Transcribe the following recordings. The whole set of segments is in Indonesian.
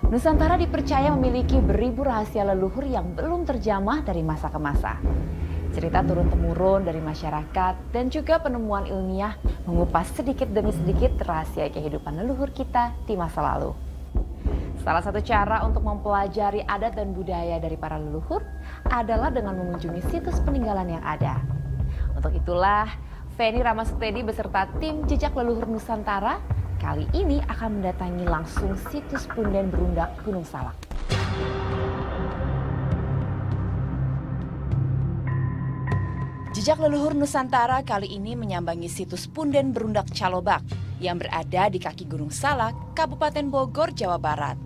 Nusantara dipercaya memiliki beribu rahasia leluhur yang belum terjamah dari masa ke masa. Cerita turun-temurun dari masyarakat dan juga penemuan ilmiah mengupas sedikit demi sedikit rahasia kehidupan leluhur kita di masa lalu. Salah satu cara untuk mempelajari adat dan budaya dari para leluhur adalah dengan mengunjungi situs peninggalan yang ada. Untuk itulah, Feni Ramasutedi beserta tim Jejak Leluhur Nusantara kali ini akan mendatangi langsung situs Punden Berundak Gunung Salak. Jejak Leluhur Nusantara kali ini menyambangi situs Punden Berundak Calobak yang berada di kaki Gunung Salak, Kabupaten Bogor, Jawa Barat.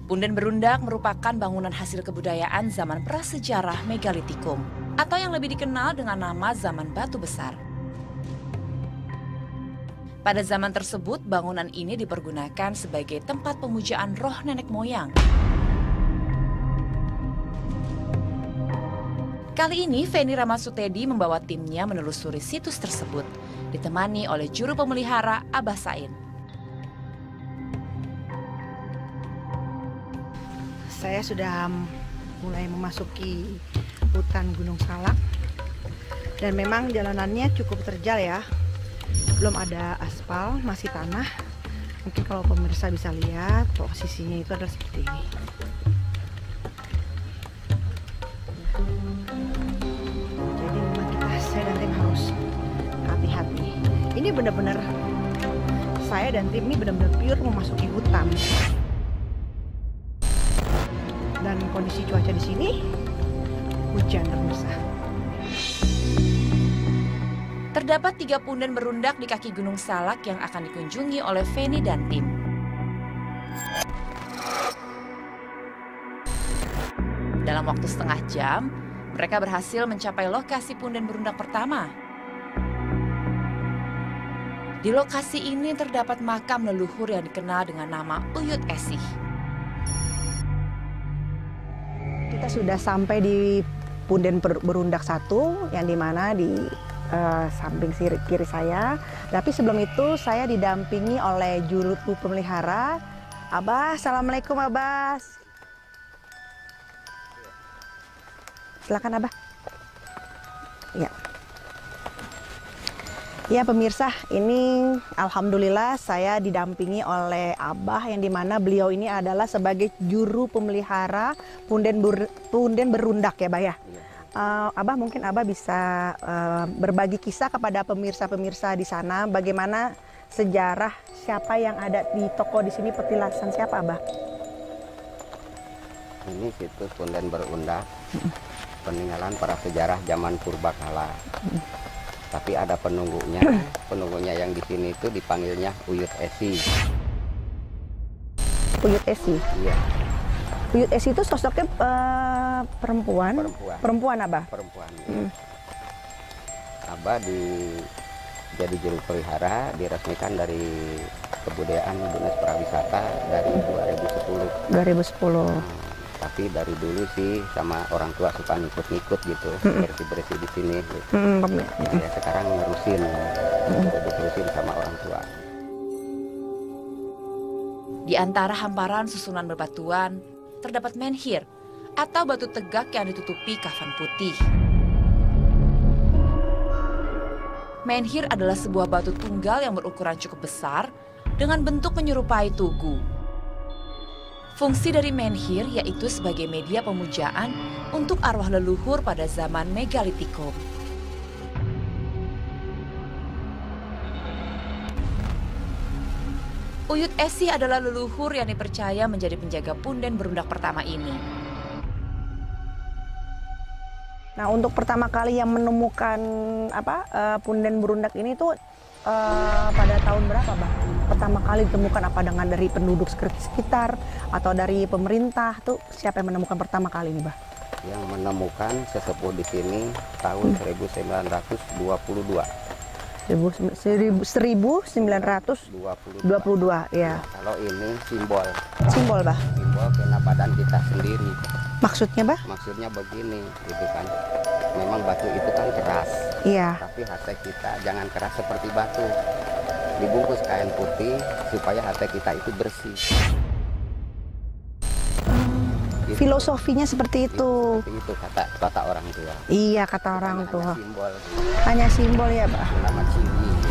Punden Berundak merupakan bangunan hasil kebudayaan zaman prasejarah Megalitikum atau yang lebih dikenal dengan nama zaman Batu Besar. Pada zaman tersebut, bangunan ini dipergunakan sebagai tempat pemujaan roh nenek moyang. Kali ini, Feni Ramasutedi membawa timnya menelusuri situs tersebut, ditemani oleh juru pemelihara Abah Sain. Saya sudah mulai memasuki hutan Gunung Salak, dan memang jalanannya cukup terjal ya. Belum ada aspal, masih tanah. Mungkin kalau pemirsa bisa lihat posisinya itu adalah seperti ini. Jadi memang saya dan tim harus hati-hati. Ini benar-benar saya dan tim ini benar-benar pure memasuki hutan. Dan kondisi cuaca di sini hujan pemirsa. Terdapat 3 punden berundak di kaki Gunung Salak yang akan dikunjungi oleh Feni dan tim. Dalam waktu setengah jam, mereka berhasil mencapai lokasi punden berundak pertama. Di lokasi ini terdapat makam leluhur yang dikenal dengan nama Uyut Esih. Kita sudah sampai di Punden Berundak 1, yang dimana di samping kiri saya. Tapi sebelum itu saya didampingi oleh juru pemelihara Abah. Assalamualaikum Abah. Silakan Abah. Ya. Ya pemirsa, ini alhamdulillah saya didampingi oleh Abah yang dimana beliau ini adalah sebagai juru pemelihara Punden Berundak ya Abah ya. Abah mungkin Abah bisa berbagi kisah kepada pemirsa-pemirsa di sana bagaimana sejarah siapa yang ada di toko di sini, petilasan siapa Abah? Ini situs Punden Berundak, peninggalan para sejarah zaman purbakala. Tapi ada penunggunya, penunggunya yang di sini itu dipanggilnya Uyut Esih. Uyut Esih? Iya. Uyut Esih itu sosoknya perempuan? Perempuan Abah? Perempuan. Abah jadi juru pelihara, diresmikan dari Kebudayaan Dinas Pariwisata dari 2010. 2010. Tapi dari dulu sih sama orang tua suka ngikut-ngikut gitu, bersih-bersih di sini. Gitu. Ya, sekarang nerusin, diterusin sama orang tua. Di antara hamparan susunan bebatuan, terdapat menhir atau batu tegak yang ditutupi kafan putih. Menhir adalah sebuah batu tunggal yang berukuran cukup besar dengan bentuk menyerupai tugu. Fungsi dari menhir yaitu sebagai media pemujaan untuk arwah leluhur pada zaman Megalitikum. Uyut Esih adalah leluhur yang dipercaya menjadi penjaga punden berundak pertama ini. Nah, untuk pertama kali yang menemukan punden berundak ini tuh pada tahun berapa, Bang? Pertama kali ditemukan apa dengan dari penduduk sekitar atau dari pemerintah tuh siapa yang menemukan pertama kali ini, Bah? Yang menemukan sesepuh di sini tahun 1922. 1922 ya. Kalau ini simbol. Simbol, Bah? Simbol kena badan kita sendiri. Maksudnya, Bah? Maksudnya begini, gitu kan. Memang batu itu kan keras. Iya. Tapi hati kita jangan keras seperti batu. dibungkus kain putih supaya hati kita itu bersih. Gitu. Filosofinya seperti itu. Seperti itu kata orang tua. Iya, kata orang tua. Hanya simbol. Hanya simbol ya, Abah. Nama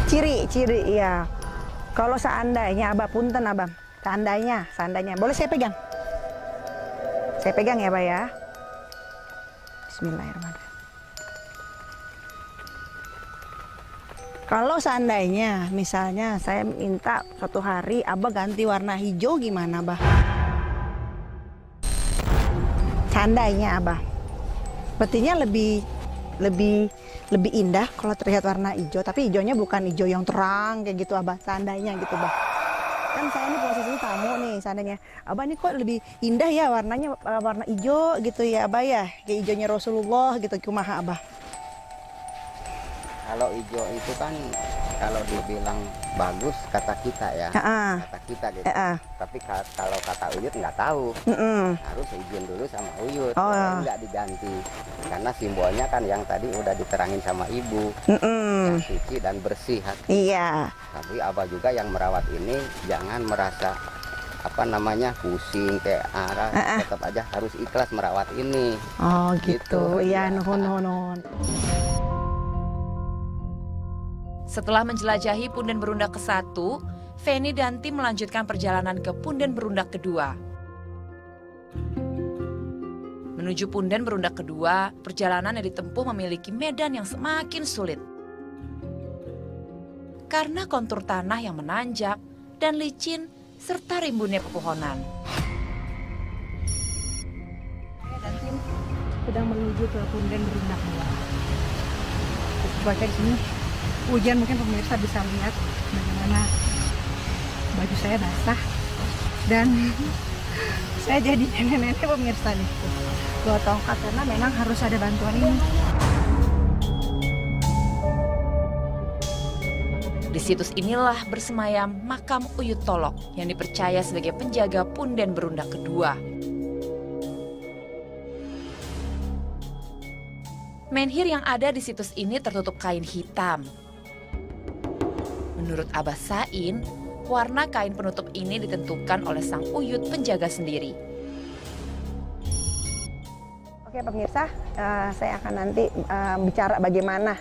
ciri. Ciri, iya. Kalau seandainya, Abah, punten, Abang. Seandainya. Boleh saya pegang? Saya pegang ya, Abah ya. Bismillahirrahmanirrahim. Kalau seandainya, misalnya saya minta suatu hari Abah ganti warna hijau, gimana, Abah? Seandainya, Abah. Sepertinya lebih indah kalau terlihat warna hijau, tapi hijaunya bukan hijau yang terang kayak gitu, Abah. Seandainya gitu, Abah. Kan saya ini posisinya tamu nih, seandainya Abah ini kok lebih indah ya warnanya, warna hijau gitu ya, Abah ya, kayak hijaunya Rasulullah gitu, kumaha, Abah? Kalau hijau itu kan kalau dibilang bagus kata kita ya, kata kita gitu. Tapi kalau kata Uyut nggak tahu, harus izin dulu sama Uyut, nggak diganti. Karena simbolnya kan yang tadi udah diterangin sama Ibu, yang suci dan bersih hati. Iya. Tapi Abah juga yang merawat ini jangan merasa pusing kayak arah, tetap aja harus ikhlas merawat ini. Oh gitu, iya, nuhun. Setelah menjelajahi Punden Berundak ke-1, Feni dan tim melanjutkan perjalanan ke Punden Berundak kedua. Menuju Punden Berundak kedua, perjalanan yang ditempuh memiliki medan yang semakin sulit. Karena kontur tanah yang menanjak dan licin serta rimbunnya pepohonan. Saya dan tim sedang menuju ke Punden Berundak kedua. Cuaca di sini hujan, mungkin pemirsa bisa lihat bagaimana baju saya basah dan saya jadi nenek-nenek pemirsa nih. Bawa tongkat karena memang harus ada bantuan ini. Di situs inilah bersemayam makam Uyut Tolok yang dipercaya sebagai penjaga Punden Berundak kedua. Menhir yang ada di situs ini tertutup kain hitam. Menurut Abah Sain, warna kain penutup ini ditentukan oleh sang Uyut penjaga sendiri. Oke pemirsa, saya akan nanti bicara bagaimana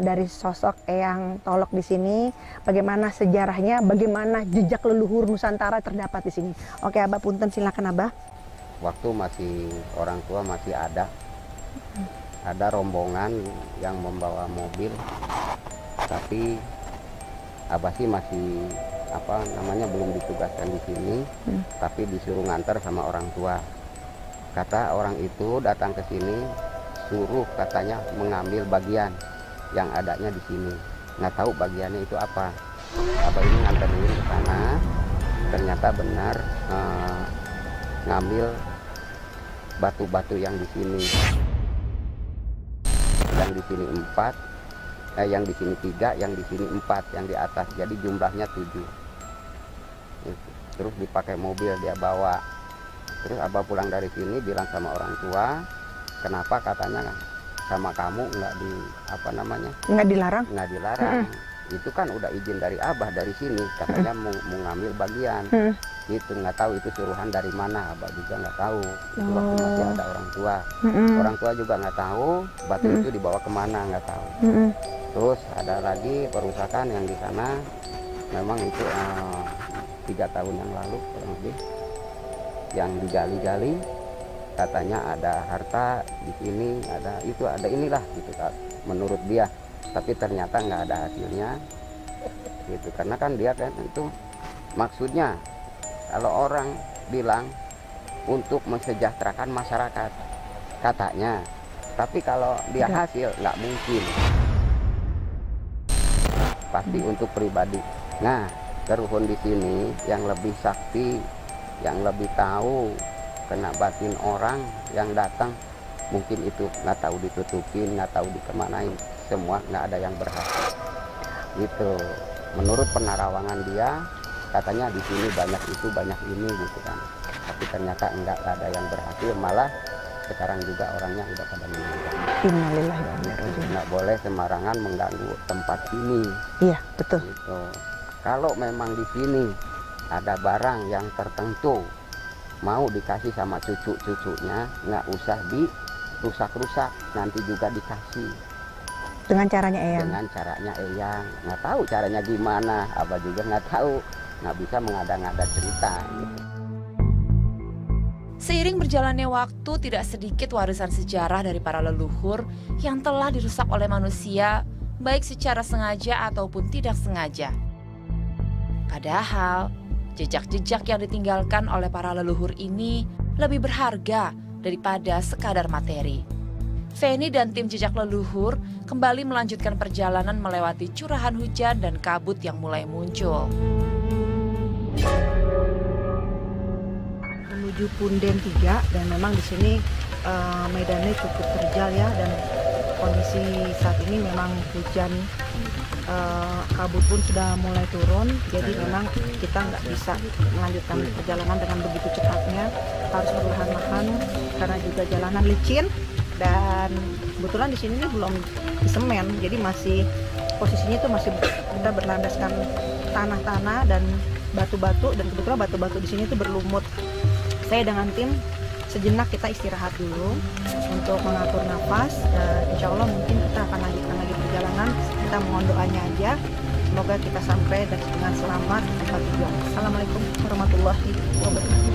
dari sosok Eyang Tolok di sini, bagaimana sejarahnya, bagaimana jejak leluhur Nusantara terdapat di sini. Oke Abah, punten, silakan Abah. Waktu masih orang tua masih ada rombongan yang membawa mobil, tapi Abah sih masih belum ditugaskan di sini, tapi disuruh nganter sama orang tua. Kata orang itu datang ke sini, suruh katanya mengambil bagian yang adanya di sini. Nggak tahu bagiannya itu apa. Abah ini nganterin ke sana, ternyata benar ngambil batu-batu yang di sini. Yang di sini 4. Yang di sini 3, yang di sini 4, yang di atas, jadi jumlahnya 7. Terus dipakai mobil dia bawa. Terus Abah pulang dari sini bilang sama orang tua, kenapa katanya sama kamu nggak dilarang? Nggak dilarang. Itu kan udah izin dari Abah dari sini, katanya mau ngambil bagian. Itu nggak tahu itu suruhan dari mana, Abah juga nggak tahu. Itu waktu masih ada orang tua. Orang tua juga nggak tahu batu itu dibawa kemana, nggak tahu. Terus ada lagi perusahaan yang di sana, memang itu 3 tahun yang lalu kurang lebih, yang digali-gali, katanya ada harta di sini, ada itu, ada inilah gitu menurut dia. Tapi ternyata nggak ada hasilnya, gitu. Karena kan dia kan itu maksudnya kalau orang bilang untuk mensejahterakan masyarakat katanya, tapi kalau dia hasil nggak mungkin. Pasti untuk pribadi. Nah, keruhun di sini yang lebih sakti, yang lebih tahu kena batin orang yang datang, mungkin itu nggak tahu ditutupin, nggak tahu dikemanain, semua nggak ada yang berhasil. Gitu. Menurut penerawangan dia, katanya di sini banyak itu, banyak ini gitu kan. Tapi ternyata enggak ada yang berhasil, malah sekarang juga orangnya udah pada meninggal. Innalillahi wa inna ilaihi raji'un. Nggak boleh sembarangan mengganggu tempat ini. Iya, betul. Gitu. Kalau memang di sini ada barang yang tertentu mau dikasih sama cucu-cucunya, nggak usah dirusak-rusak, nanti juga dikasih. Dengan caranya Eyang? Dengan caranya Eyang. Nggak tahu caranya gimana, Abah juga nggak tahu, nggak bisa mengada-ngada cerita. Gitu. Seiring berjalannya waktu, tidak sedikit warisan sejarah dari para leluhur yang telah dirusak oleh manusia, baik secara sengaja ataupun tidak sengaja. Padahal, jejak-jejak yang ditinggalkan oleh para leluhur ini lebih berharga daripada sekadar materi. Feni dan tim jejak leluhur kembali melanjutkan perjalanan melewati curahan hujan dan kabut yang mulai muncul. Menuju Punden 3 dan memang di sini medannya cukup terjal ya, dan kondisi saat ini memang hujan, kabut pun sudah mulai turun, jadi memang kita nggak bisa melanjutkan perjalanan dengan begitu cepatnya, harus perlahan-lahan karena juga jalanan licin dan kebetulan di sini belum semen, jadi masih posisinya itu masih kita berlandaskan tanah-tanah dan batu-batu, dan kebetulan batu-batu di sini itu berlumut. Saya dengan tim sejenak kita istirahat dulu untuk mengatur nafas, dan insya Allah mungkin kita akan lanjutkan lagi perjalanan. Kita mohon doanya aja, semoga kita sampai dengan selamat di tempat tujuan. Assalamualaikum warahmatullahi wabarakatuh.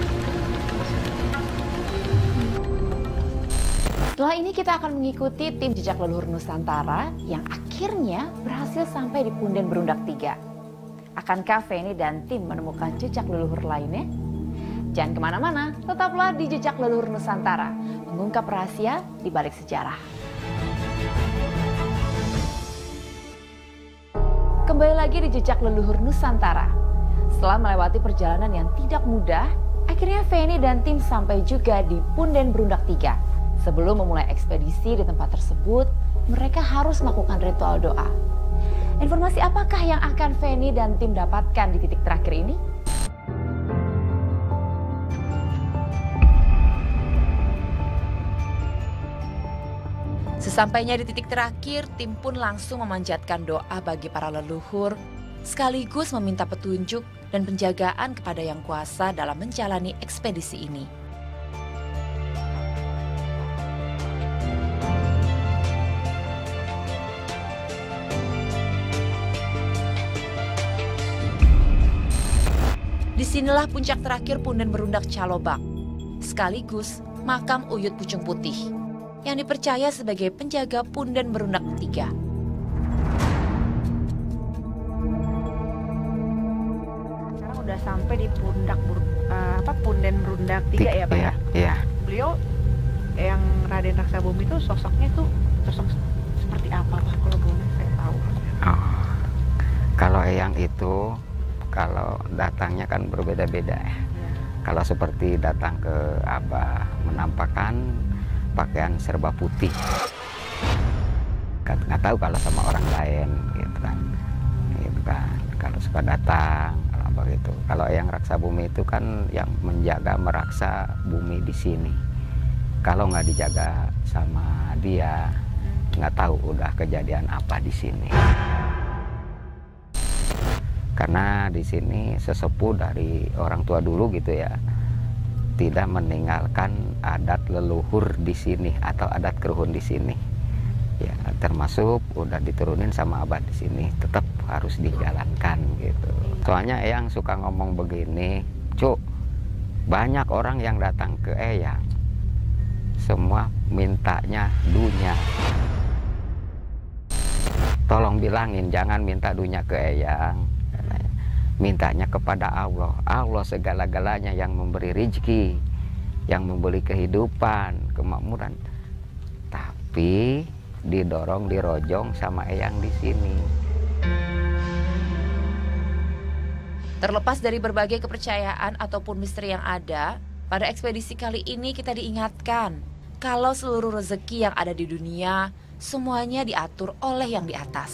Setelah ini kita akan mengikuti tim jejak leluhur Nusantara yang akhirnya berhasil sampai di Punden Berundak 3. Akankah Feni dan tim menemukan jejak leluhur lainnya? Jangan kemana-mana, tetaplah di Jejak Leluhur Nusantara, mengungkap rahasia di balik sejarah. Kembali lagi di Jejak Leluhur Nusantara. Setelah melewati perjalanan yang tidak mudah, akhirnya Feni dan tim sampai juga di Punden Berundak 3. Sebelum memulai ekspedisi di tempat tersebut, mereka harus melakukan ritual doa. Informasi apakah yang akan Feni dan tim dapatkan di titik terakhir ini? Sesampainya di titik terakhir, tim pun langsung memanjatkan doa bagi para leluhur, sekaligus meminta petunjuk dan penjagaan kepada Yang Kuasa dalam menjalani ekspedisi ini. Disinilah puncak terakhir Punden Berundak Calobak, sekaligus makam Uyut Pucung Putih, yang dipercaya sebagai penjaga Punden Berundak 3. Sekarang udah sampai di Punden Berundak 3 ya Pak ya? Iya. Beliau yang Raden Raksabumi itu sosoknya tuh sosok seperti apa Pak, kalau boleh saya tahu? Oh, kalau Eyang itu kalau datangnya kan berbeda-beda ya. Kalau seperti datang ke Abah menampakkan pakaian serba putih, nggak tahu kalau sama orang lain gitu kan. Kalau suka datang kalau apa gitu. Kalau yang Raksabumi itu kan yang menjaga meraksa bumi di sini. Kalau nggak dijaga sama dia, nggak tahu udah kejadian apa di sini. Karena di sini sesepuh dari orang tua dulu gitu ya, tidak meninggalkan adat leluhur di sini atau adat keruhun di sini. Ya, termasuk udah diturunin sama abad di sini, tetap harus dijalankan gitu. Soalnya Eyang suka ngomong begini, Cuk, banyak orang yang datang ke Eyang, semua mintanya dunya. Tolong bilangin jangan minta dunya ke Eyang, mintanya kepada Allah. Allah segala-galanya yang memberi rezeki, yang memberi kehidupan, kemakmuran. Tapi didorong, dirojong sama Eyang di sini. Terlepas dari berbagai kepercayaan ataupun misteri yang ada, pada ekspedisi kali ini kita diingatkan kalau seluruh rezeki yang ada di dunia semuanya diatur oleh Yang di atas.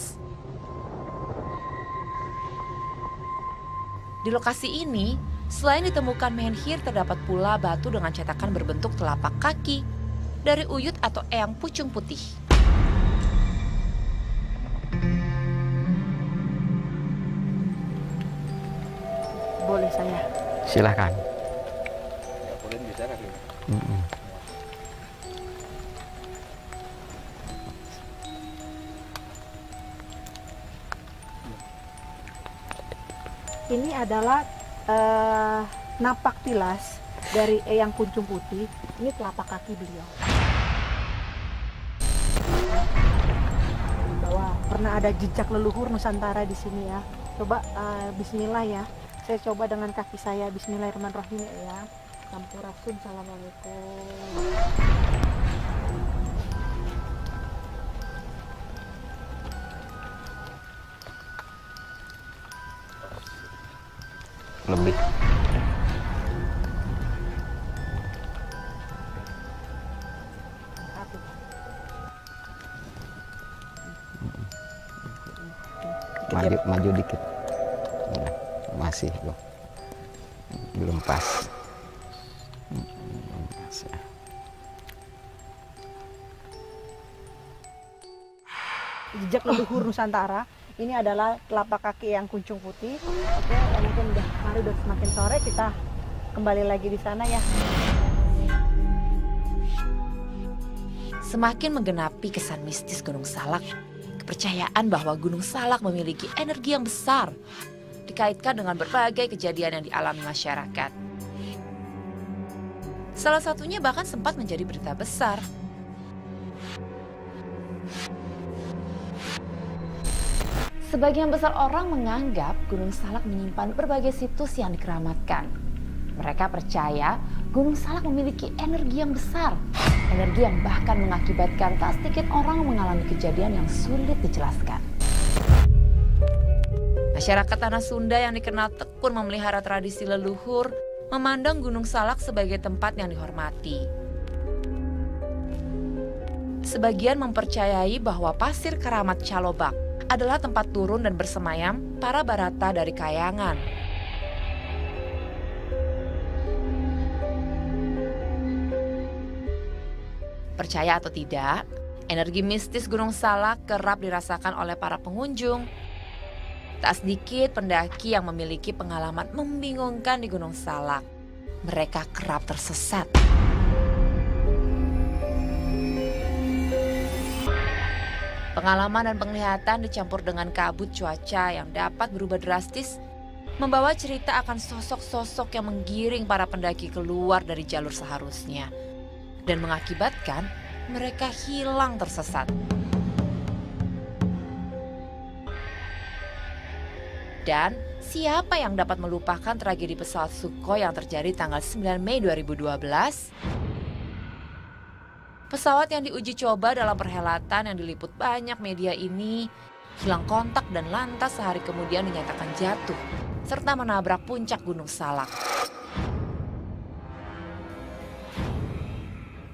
Di lokasi ini, selain ditemukan menhir, terdapat pula batu dengan cetakan berbentuk telapak kaki dari Uyut atau Eyang Pucung Putih. Boleh saya? Silahkan. Ini adalah napak tilas dari Eyang Pucung Putih. Ini telapak kaki beliau. Bahwa pernah ada jejak leluhur Nusantara di sini ya. Coba Bismillah ya. Saya coba dengan kaki saya. Bismillahirrahmanirrahim ya. Sampurasun. Assalamualaikum. Lebih. Maju dikit. Masih loh. Belum pas. Jejak leluhur Nusantara. Ini adalah telapak kaki Eyang Pucung Putih. Oke, mungkin hari udah semakin sore, kita kembali lagi di sana ya. Semakin menggenapi kesan mistis Gunung Salak, kepercayaan bahwa Gunung Salak memiliki energi yang besar dikaitkan dengan berbagai kejadian yang dialami masyarakat. Salah satunya bahkan sempat menjadi berita besar. Sebagian besar orang menganggap Gunung Salak menyimpan berbagai situs yang dikeramatkan. Mereka percaya Gunung Salak memiliki energi yang besar, energi yang bahkan mengakibatkan tak sedikit orang mengalami kejadian yang sulit dijelaskan. Masyarakat Tanah Sunda yang dikenal tekun memelihara tradisi leluhur memandang Gunung Salak sebagai tempat yang dihormati. Sebagian mempercayai bahwa pasir keramat Calobak adalah tempat turun dan bersemayam para barata dari Kayangan. Percaya atau tidak, energi mistis Gunung Salak kerap dirasakan oleh para pengunjung. Tak sedikit pendaki yang memiliki pengalaman membingungkan di Gunung Salak. Mereka kerap tersesat. Pengalaman dan penglihatan dicampur dengan kabut cuaca yang dapat berubah drastis, membawa cerita akan sosok-sosok yang menggiring para pendaki keluar dari jalur seharusnya, dan mengakibatkan mereka hilang tersesat. Dan siapa yang dapat melupakan tragedi pesawat Sukhoi yang terjadi tanggal 9 Mei 2012? Pesawat yang diuji coba dalam perhelatan yang diliput banyak media ini hilang kontak dan lantas sehari kemudian dinyatakan jatuh serta menabrak puncak Gunung Salak.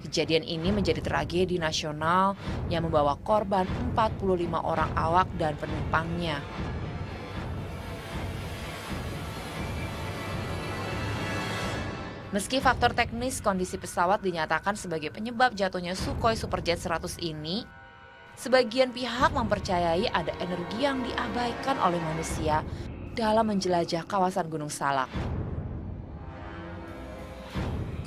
Kejadian ini menjadi tragedi nasional yang membawa korban 45 orang awak dan penumpangnya. Meski faktor teknis kondisi pesawat dinyatakan sebagai penyebab jatuhnya Sukhoi Superjet 100 ini, sebagian pihak mempercayai ada energi yang diabaikan oleh manusia dalam menjelajah kawasan Gunung Salak.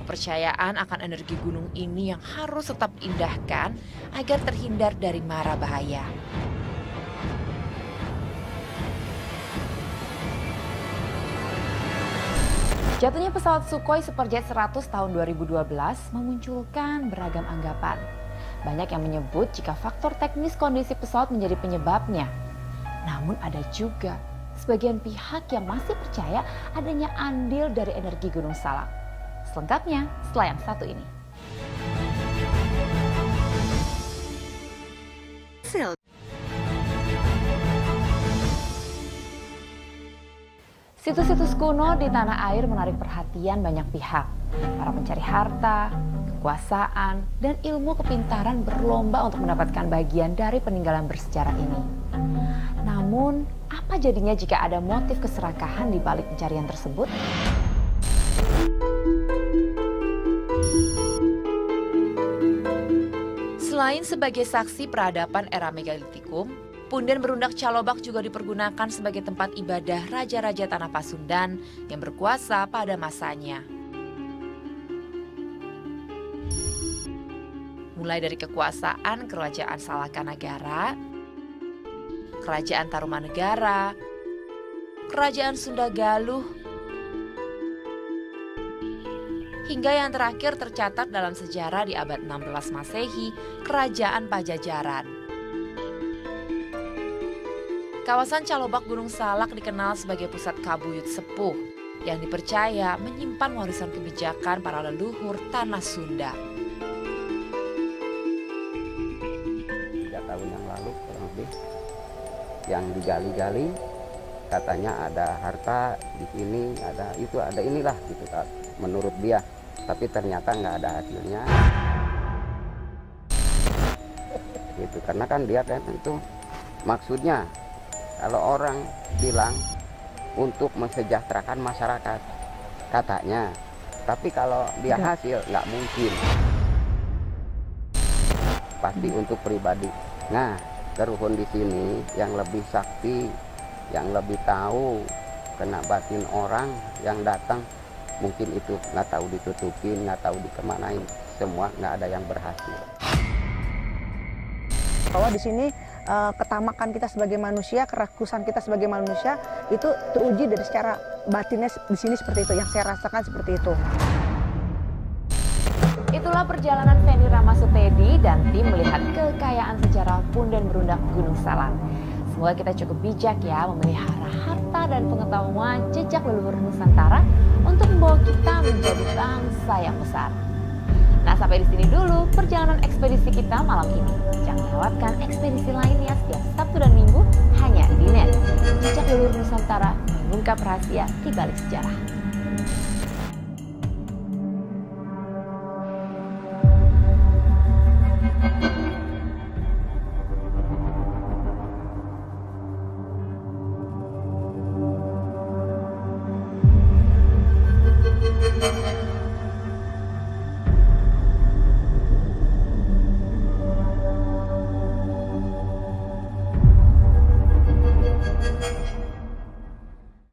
Kepercayaan akan energi gunung ini yang harus tetap diindahkan agar terhindar dari mara bahaya. Jatuhnya pesawat Sukhoi Superjet 100 tahun 2012 memunculkan beragam anggapan. Banyak yang menyebut jika faktor teknis kondisi pesawat menjadi penyebabnya. Namun ada juga sebagian pihak yang masih percaya adanya andil dari energi Gunung Salak. Selengkapnya setelah yang satu ini. Situs-situs kuno di tanah air menarik perhatian banyak pihak. Para pencari harta, kekuasaan, dan ilmu kepintaran berlomba untuk mendapatkan bagian dari peninggalan bersejarah ini. Namun, apa jadinya jika ada motif keserakahan di balik pencarian tersebut? Selain sebagai saksi peradaban era megalitikum, Punden Berundak Calobak juga dipergunakan sebagai tempat ibadah raja-raja tanah Pasundan yang berkuasa pada masanya. Mulai dari kekuasaan Kerajaan Salakanagara, Kerajaan Tarumanegara, Kerajaan Sunda Galuh, hingga yang terakhir tercatat dalam sejarah di abad 16 Masehi, Kerajaan Pajajaran. Kawasan Calobak Gunung Salak dikenal sebagai pusat kabuyut sepuh yang dipercaya menyimpan warisan kebijakan para leluhur tanah Sunda. 3 tahun yang lalu kurang lebih yang digali-gali katanya ada harta di sini, ada itu, ada inilah gitu menurut dia. Tapi ternyata nggak ada hasilnya gitu, karena kan dia kan itu maksudnya kalau orang bilang untuk mensejahterakan masyarakat katanya, tapi kalau dia hasil nggak mungkin, pasti untuk pribadi. Nah, Keruhun di sini yang lebih sakti, yang lebih tahu kena batin orang yang datang. Mungkin itu nggak tahu ditutupin, nggak tahu dikemanain, semua nggak ada yang berhasil. Bahwa di sini ketamakan kita sebagai manusia, kerakusan kita sebagai manusia itu teruji dari secara batinnya di sini seperti itu, yang saya rasakan seperti itu. Itulah perjalanan Feni Ramasutedi dan tim melihat kekayaan sejarah Punden Berundak Gunung Salak. Semoga kita cukup bijak ya memelihara harta dan pengetahuan jejak leluhur Nusantara untuk membawa kita menjadi bangsa yang besar. Nah, sampai di sini dulu perjalanan ekspedisi kita malam ini. Jangan lewatkan ekspedisi lainnya setiap Sabtu dan Minggu hanya di NET. Jejak leluhur Nusantara mengungkap rahasia di balik sejarah.